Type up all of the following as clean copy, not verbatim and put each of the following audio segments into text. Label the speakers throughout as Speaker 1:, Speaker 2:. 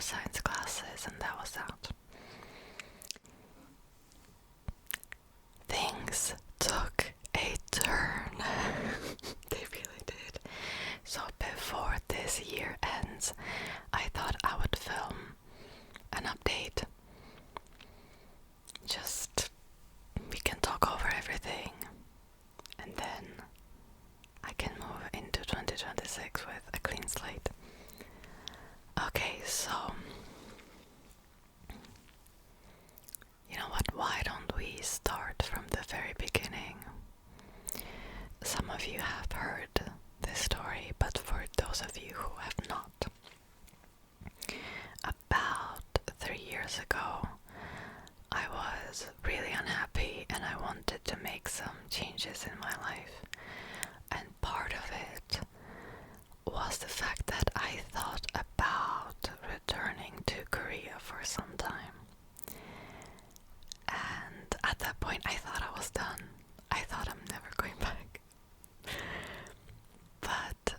Speaker 1: science classes, and that was that. Things took a turn. They really did. So before this year ends, I thought I would film an update. Just, we can talk over everything, and then I can move into 2026 with a clean slate. Okay, so you know what, why don't we start from the very beginning? Some of you have heard this story, but for those of you who have not, about 3 years ago, I was really unhappy and I wanted to make some changes in my life. And part of it was the fact that I thought about returning to Korea for some time. And at that point I thought I was done. I thought I'm never going back. But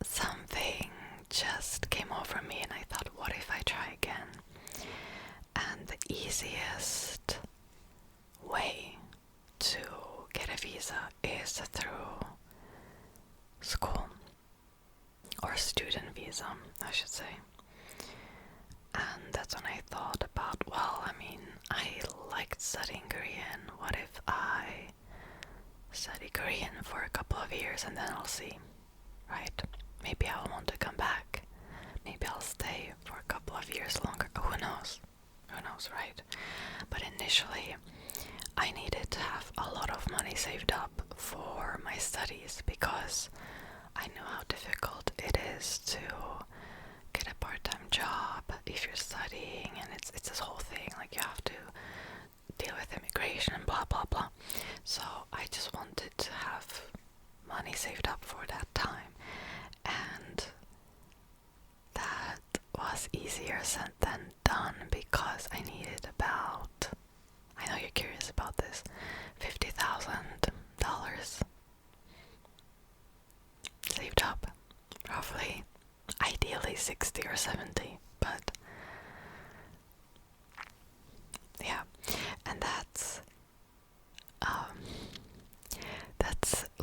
Speaker 1: something just came over me and I thought, what if I try again? And the easiest way to get a visa is through school, or student visa, I should say. And that's when I thought about, well, I mean, I liked studying Korean. What if I study Korean for a couple of years and then I'll see, right? Maybe I'll want to come back. Maybe I'll stay for a couple of years longer. Who knows? Who knows, right? But initially, I needed to have a lot of money saved up for my studies because I know how difficult it is to get a part-time job if you're studying, and it's this whole thing, like you have to deal with immigration and blah blah blah. So I just wanted to have money saved up for that time, and that was easier said than done because I needed about, I know you're curious about this, $50,000 saved up, roughly, ideally 60 or 70, but yeah, and that's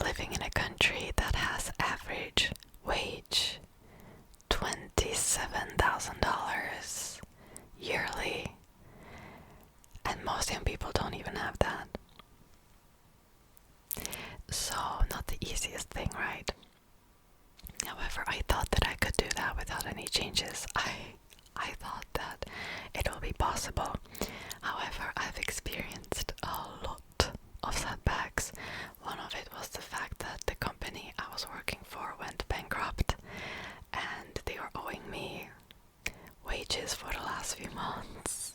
Speaker 1: living in a country that has average wage $27,000 yearly, and most young people don't even have that. So not the easiest thing, right? However, I thought that I could do that without any changes. I thought that it will be possible. However, I've experienced a lot of setbacks. One of it was the fact that the company I was working for went bankrupt and they were owing me wages for the last few months.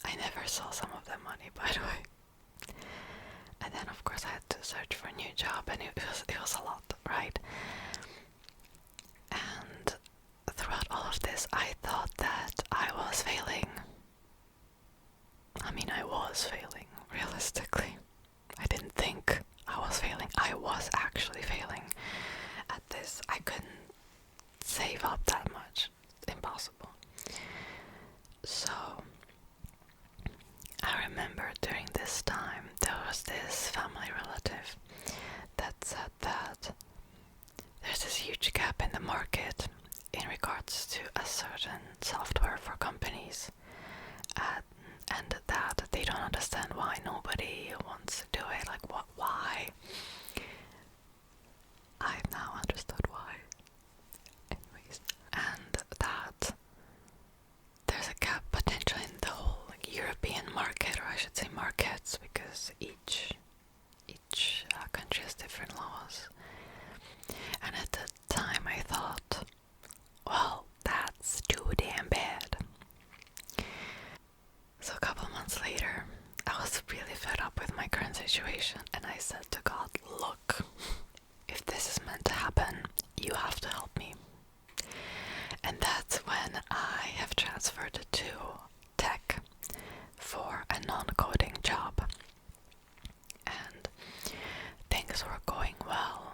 Speaker 1: I never saw some of that money, by the way. And then of course I had to search for a new job, and it was a lot, right? And throughout all of this I thought that I was failing. I mean, I was failing, realistically. I didn't think I was failing. I was actually failing at this. I couldn't save up that much. Impossible. So I remember during this time there was this family relative that said that there's this huge gap in the market in regards to a certain software for companies, and that they don't understand why nobody wants to do it. Like, why? I've now understood why. Anyways, and that there's a gap potential in the whole European market, or I should say markets, because each country has different laws. And at the time I thought, well, that's too damn bad. So a couple months later, I was really fed up with my current situation, and I said to God, look, if this is meant to happen, you have to help me. And that's when I have transferred to tech for a non-coding job. And things were going well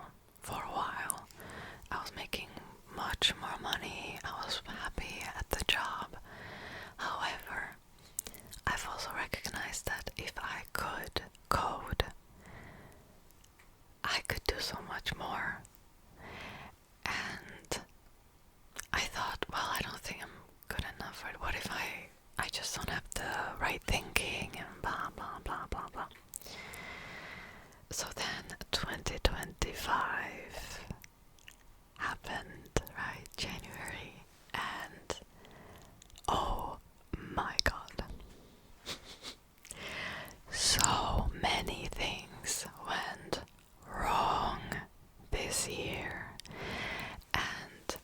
Speaker 1: 2025 happened, right? January. And oh my god. So many things went wrong this year. And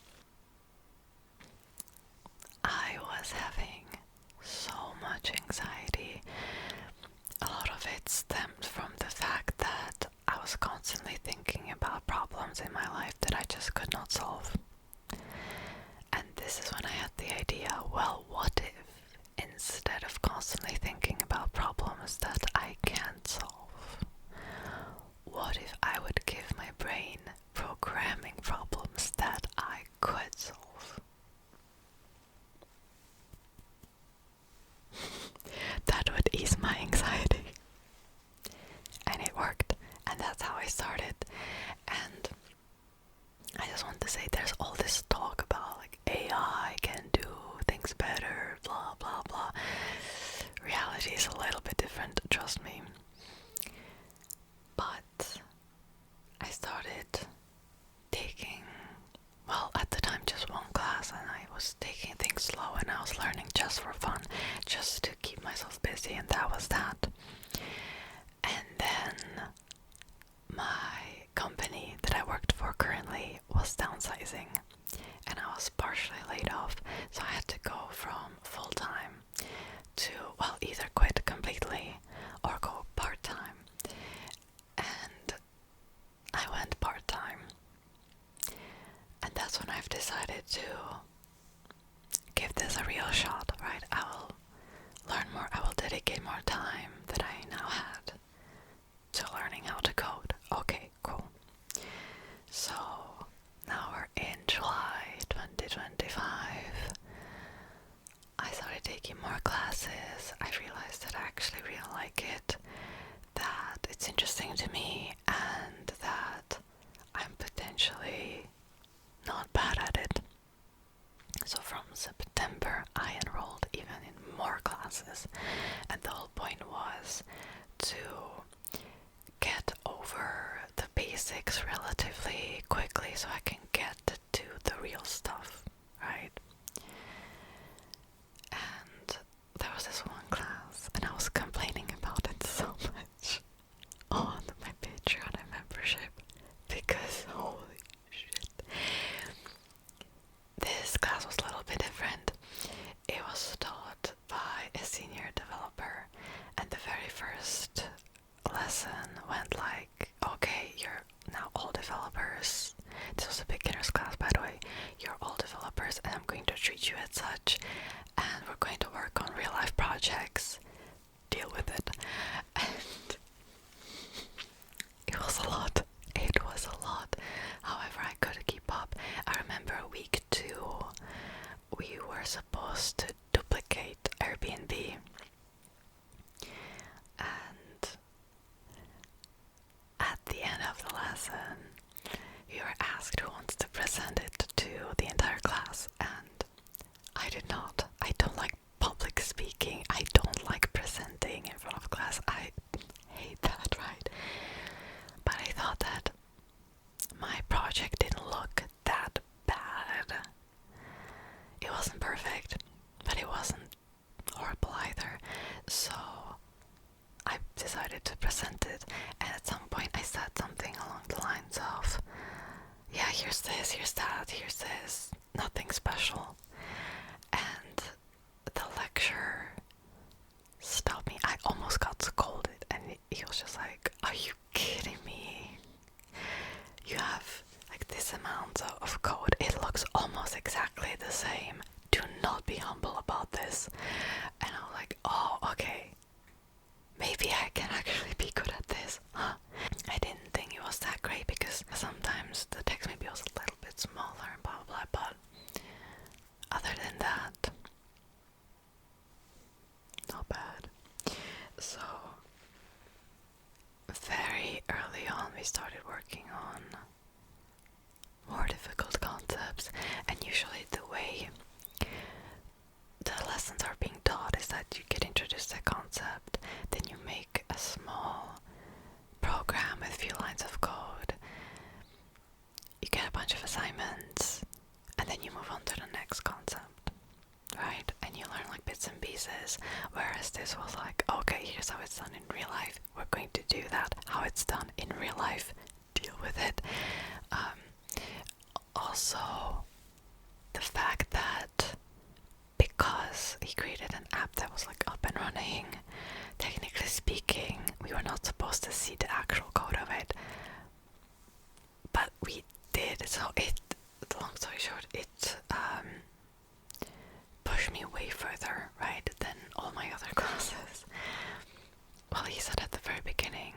Speaker 1: I was having so much anxiety. A lot of it stemmed from the fact that I was constantly thinking about problems in my life that I just could not solve. And this is when I had the idea, well, what if instead of constantly thinking about problems that I can't solve, what if I would give my brain programming problems that I could solve? That would ease my anxiety. And it worked. And that's how I started. And I just want to say, there's all this talk about like AI can do things better, blah blah blah. Reality is a little bit different, trust me. But I started taking, well, at the time just one class, and I was taking things slow and I was learning just for fun, just to keep myself busy, and that was that. And then my company that I worked for currently was downsizing, and I was partially laid off, so I had to go from full-time to, well, either quit completely or go part-time. And I went part-time, and that's when I've decided to give this a real shot, right? I will learn more, I will dedicate more time that I now had to learning how to code. Okay, cool. So now we're in July 2025. I started taking more classes. I realized that I actually really like it, that it's interesting to me, and that I'm potentially not bad at it. So from September I enrolled even in more classes, and the whole point was to get over the basics relatively quickly so I can get to the real stuff, right? And there was this one class, and I was complaining about it so much on my Patreon membership, because holy shit. This class was a little bit different. It was taught by a senior developer, and the very first lesson went like, okay, you're now all developers. This was a beginner's class, by the way. You're all developers, and I'm going to treat you as such, and we're going to work on real life projects. Deal with it. And it was a lot. It was a lot. However, I couldn't keep up. I remember week 2, we were supposed to duplicate Airbnb. And at the end of the lesson, we were asked who wants to present it to the entire class, and I did not. I don't like public speaking. I don't like presenting in front of class. I hate that, right? But I thought that my project didn't look that bad. It wasn't perfect, but it wasn't horrible either. So I decided to present it, and at some point I said something along the lines of, yeah, here's this, here's that, here's this, nothing special. And the lecturer stopped me. I almost got scolded, and he was just like, are you kidding me? You have like this amount of code, it looks almost exactly the same. Do not be humble about this. And I was like, oh, okay, maybe I can actually be good at this, huh? I didn't think it was that great, because sometimes the text maybe was a little bit smaller and blah blah blah, but other than that, not bad. So very early on we started working on more difficult concepts, and usually the way the lessons are being taught is that you get introduced to a concept, then you make a small program with a few lines of code, this, whereas this was like, okay, here's how it's done in real life, we're going to do that, how it's done in real life, deal with it. Also, the fact that because he created an app that was like up and running, technically speaking, we were not supposed to see the actual code of it, but we did. So it, long story short, it pushed me way further, right, than all my other classes. Well, he said at the very beginning,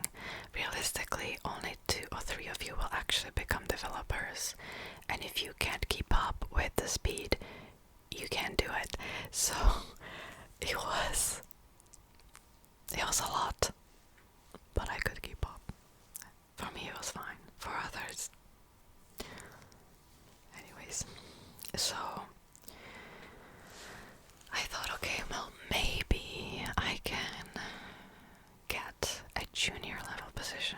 Speaker 1: realistically, only 2 or 3 of you will actually become developers, and if you can't keep up with the speed, you can't do it. So it was a lot, but I could keep up. For me, it was fine. For others, anyways. So I thought, okay, well, maybe I can get a junior level position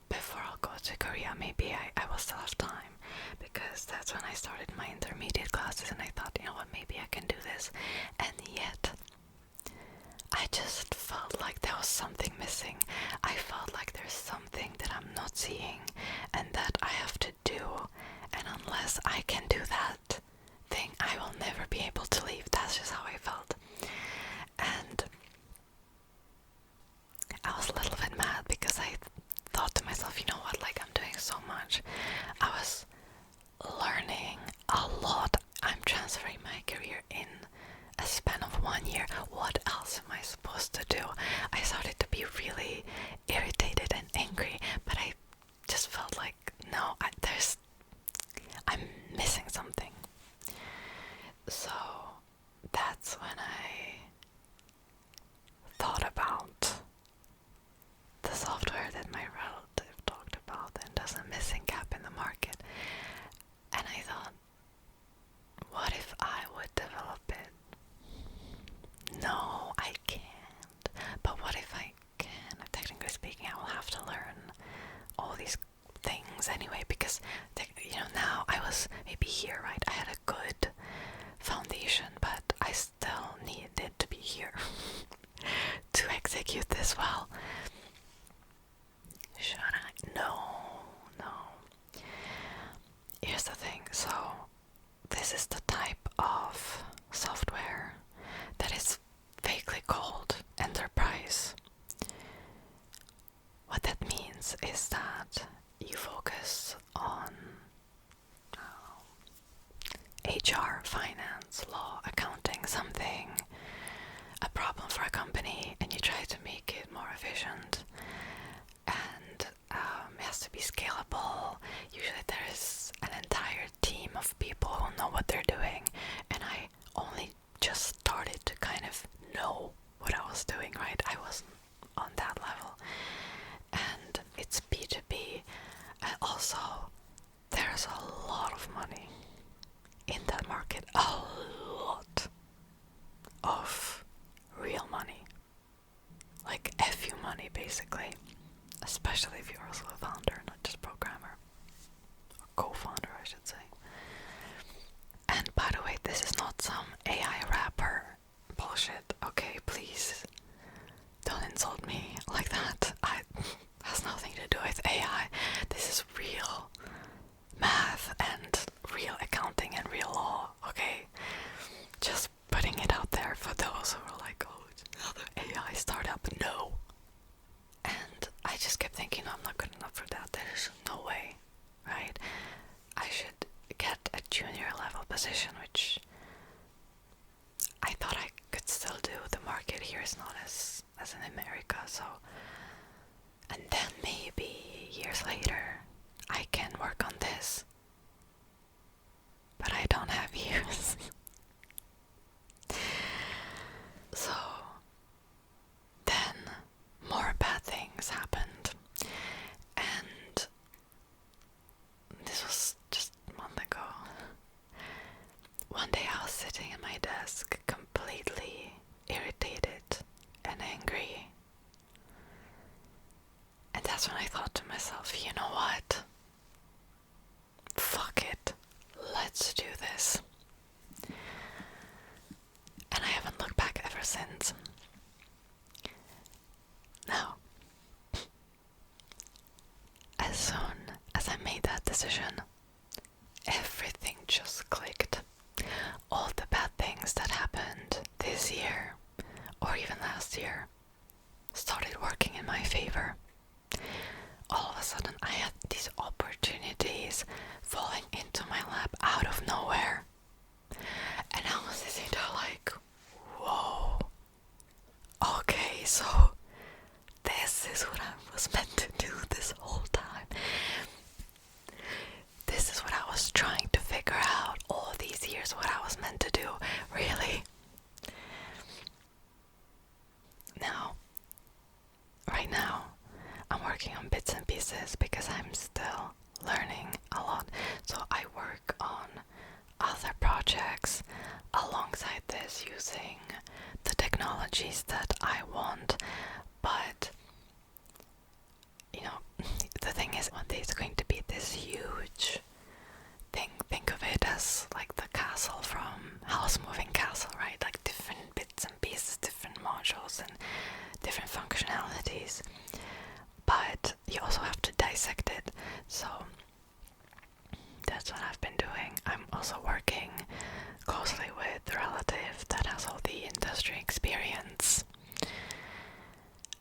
Speaker 1: before I'll go to Korea. Maybe I will still have time, because that's when I started my intermediate classes, and I thought, you know what, maybe I can do this. And yet I just felt like there was something missing. I felt like there's something that I'm not seeing and that I have to do, and unless I can do that thing, I will never be able to leave. That's just how I felt. And I was a little bit mad because I thought to myself, you know what, like, I'm doing so much. I was learning a lot. I'm transferring my career in a span of 1 year. What else am I supposed to do? I started to be really irritated and angry, but I just felt like, no, I'm missing something. So that's when I thought about the software that my relative talked about, and there's a missing gap in the market. And I thought, what if I would develop it? No, I can't. But what if I can? Technically speaking, I will have to learn all these things anyway, because, you know, now I was maybe here, right? I had a good foundation, but I still needed to be here to execute this well. Should I? No. Here's the thing. So this is the type of software that is vaguely called enterprise. What that means is that you focus on HR, finance, law, accounting, something, a problem for a company, and you try to make it more efficient. And it has to be scalable. Usually there is an entire team of people who know what they're doing, and I only just started to kind of know what I was doing, right? I wasn't on that level. And it's B2B, and also there's a lot of money in that market, a lot of real money, like FU money basically, especially if you're also a founder, not just programmer, or co-founder I should say. And by the way, this is not some AI rapper bullshit, okay? Please don't insult me like that. It has nothing to do with AI. This is real math and real accounting and real law, okay? Just putting it out there for those who are like, oh, it's another AI startup. No. And I just kept thinking, no, I'm not good enough for that. There's no way, right? I should get a junior level position, which I thought I could still do. The market here is not as in America, so. And then maybe years later I can work on this. But I don't have years. So then more bad things happened, and this was just a month ago. decision. Everything just clicked. All the bad things that happened this year, or even last year, started working in my favor. All of a sudden, I had these opportunities falling into my lap out of nowhere. And I was sitting there like, whoa, okay, so this is what I was meant to do this whole time. This is what I was trying to figure out all these years, what I was meant to do, really. Now, right now, I'm working on bits and pieces because I'm still learning a lot. So I work on other projects alongside this using the technologies that I want. But, you know, the thing is, one day it's going to be this huge thing. Think of it as like the castle from House Moving Castle, right? Like different bits and pieces, different modules and different functionalities. But you also have to dissect it. So that's what I've been doing. I'm also working closely with the relative that has all the industry experience.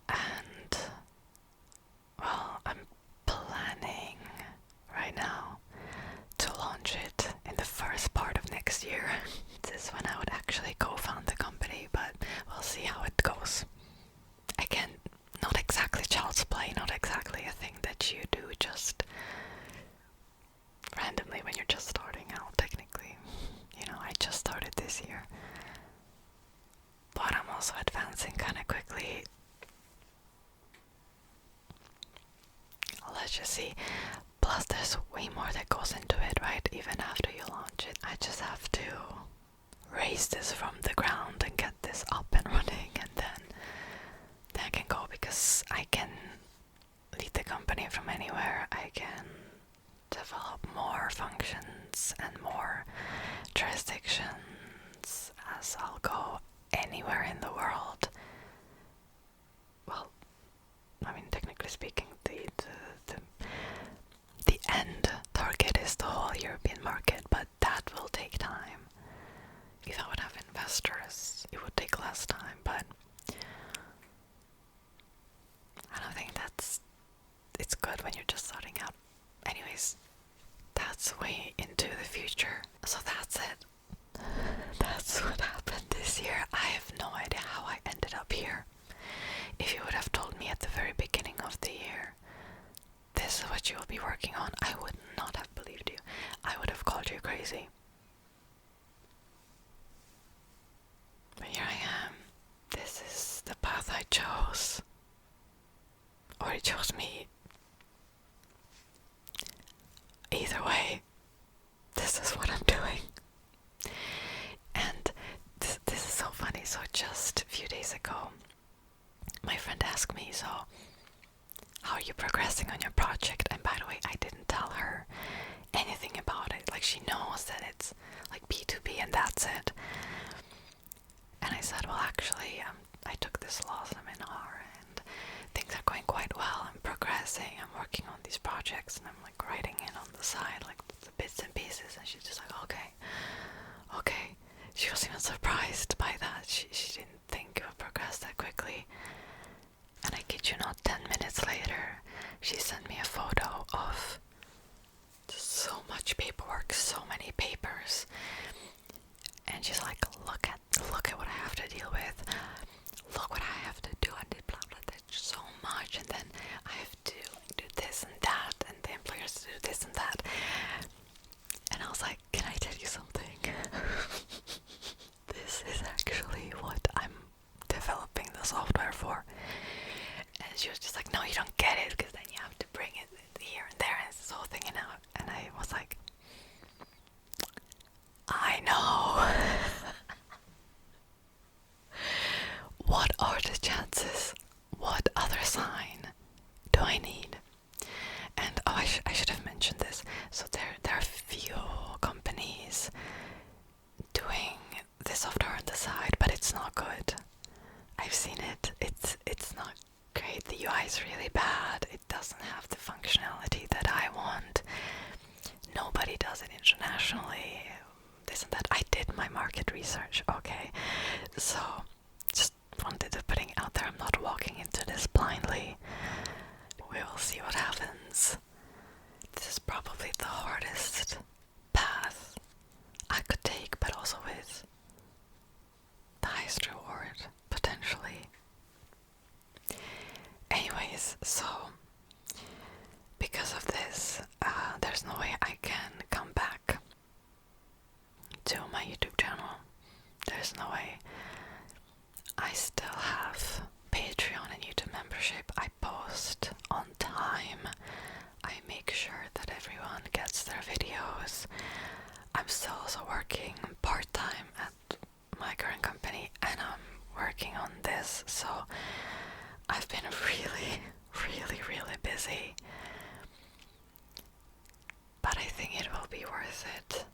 Speaker 1: And, well, I'm planning right now to launch it in the first part of next year. This is when I would actually co-found the company, but we'll see how it goes. Again, not exactly child's play, not exactly a thing that you do just randomly when you're just starting out, technically. You know, I just started this year. But I'm also advancing kind of quickly. Let's just see. Plus, there's way more that goes into it, right? Even after you launch it, I just have to raise this from the ground and get this up and running, and then I can go, because I can lead the company from anywhere. I can develop more functions and more jurisdictions as I'll go anywhere in the world. Well, I mean, technically speaking, the end target is the whole European market, but that will take time. If I would have investors, it would take less time, but I don't think it's good when you're just starting out. Anyways, that's way into the future. So that's it. That's what happened this year. I have no idea how I ended up here. If you would have told me at the very beginning of the year, this is what you will be working on, I would not have believed you. I would have called you crazy. But here I am. This is the path I chose. Or it chose me. Either way, this is what I'm doing. And this is so funny. So just a few days ago, my friend asked me, so how are you progressing on your project? And by the way, I didn't tell her anything about it. Like, she knows that it's like B2B and that's it. And I said, well, actually, I took this law seminar and things are going quite well. I'm progressing. I'm working on these projects and I'm like writing in on the side, like the bits and pieces. And she's just like, okay. She was even surprised by that. She didn't think it would progress that quickly. And I kid you not, 10 minutes later, she sent me a photo of just so much paperwork, so many papers. And she's like, look at what I have to deal with. Look what I have to do. I did blah blah. There's so much, and then I have to do this and that, and the employers do this and that. And I was like, can I tell you something? This is actually what I'm developing the software for. And she was just like, no, you don't get it, because then you have to bring it here and there, and it's this whole thing. And I was like, I know. What are the chances? What other sign do I need? And I should have mentioned this. So there are few companies doing this software on the side, but it's not good. I've seen it. It's not great. The UI is really bad. It doesn't have the functionality that I want. professionally, this and that. I did my market research, okay? So, just wanted to putting it out there. I'm not walking into this blindly. We will see what happens. This is probably the hardest path I could take, but also with the highest reward, potentially. Anyways, so because of this, there's no way I can come back to my YouTube channel. There's no way. I still have Patreon and YouTube membership. I post on time. I make sure that everyone gets their videos. I'm still also working part-time at my current company, and I'm working on this, so I've been really busy. But I think it will be worth it.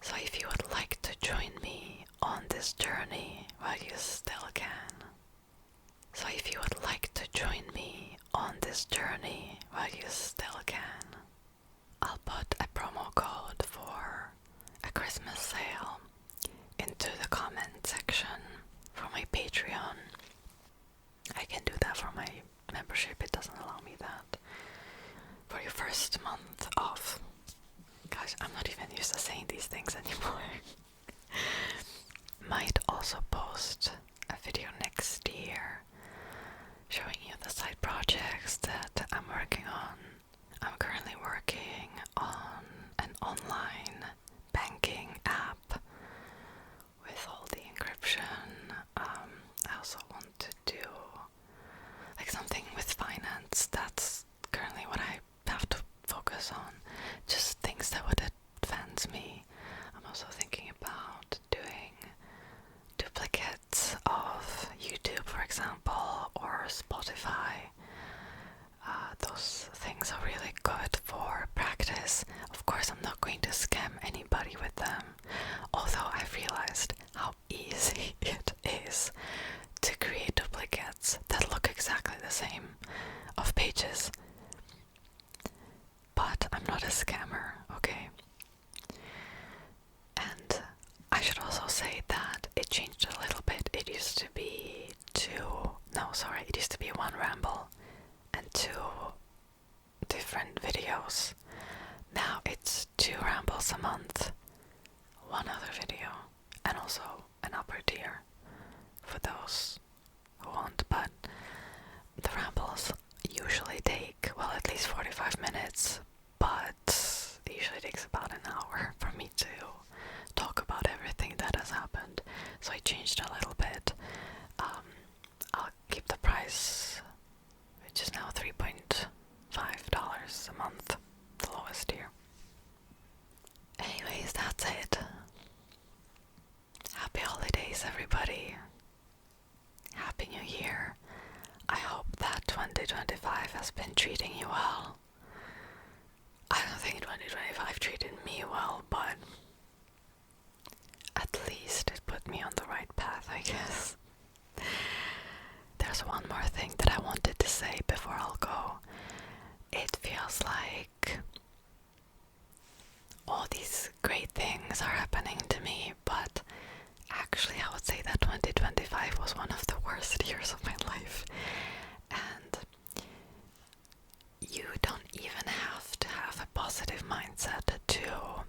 Speaker 1: So if you would like to join me on this journey, well, you still can. So if you would like to join me on this journey, well, you still can. I'll put a promo code for a Christmas sale into the comment section for my Patreon. I can do that for my membership, it doesn't allow me that. For your first month off. Gosh, I'm not even used to saying these things anymore. Might also post a video next year showing you the side projects that I'm working on. I'm currently working on an online banking app with all the encryption. I also want to do like something with finance. That's currently what I have to focus on. Just things that would advance me. I'm also thinking about doing duplicates of YouTube, for example, or Spotify. Those things are really good for practice. Of course, I'm not going to scam anybody with them, although I've realized how easy it is to create duplicates that look exactly the same of pages. But I'm not a scammer, okay? And I should also say that it changed a little bit. It used to be it used to be one ramble and 2 different videos. Now it's 2 rambles a month, 1 other video, and also an upper tier for those who want. But the rambles usually take, well, at least 45 minutes, but it usually takes about an hour for me to talk about everything that has happened. So I changed a little bit. I'll keep the price, which is now $3.5 a month, the lowest tier. Anyways, that's it. Happy holidays, everybody. Happy New Year. I hope that 2025 has been treating you well. I don't think 2025 treated me well, but at least it put me on the right path, I guess. There's one more thing that I wanted to say before I'll go. It feels like all these great things are happening to me, but actually I would say that 2025 was one of the worst years of my life. And you don't even have to have a positive mindset to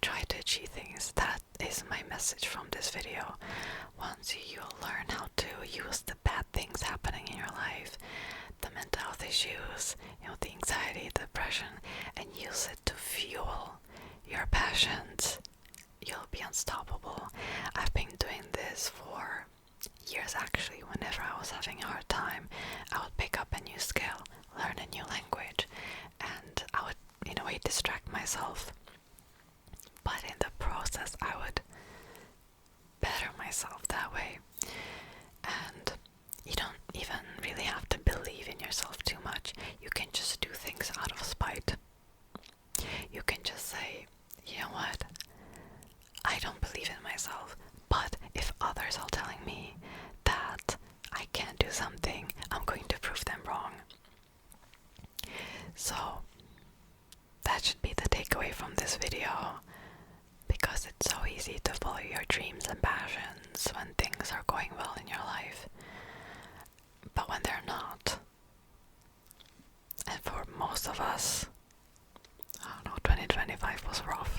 Speaker 1: try to achieve things. That is my message from this video. Once you learn how to use the bad things happening in your life, the mental health issues, the anxiety, the depression, and use it to fuel your passions, you'll be unstoppable. I've been doing this for years actually. Whenever I was having a hard time, I would pick up a new skill, learn a new language, and I would, in a way, distract myself. But in the process, I would better myself that way. And you don't even really have to believe in yourself too much. You can just do things out of spite. You can just say, you know what? I don't believe in myself, but if others are telling me that I can't do something, I'm going to prove them wrong. So that should be the takeaway from this video, because it's so easy to follow your dreams and passions when things are going well in your life. But when they're not, and for most of us, I don't know, 2025 was rough.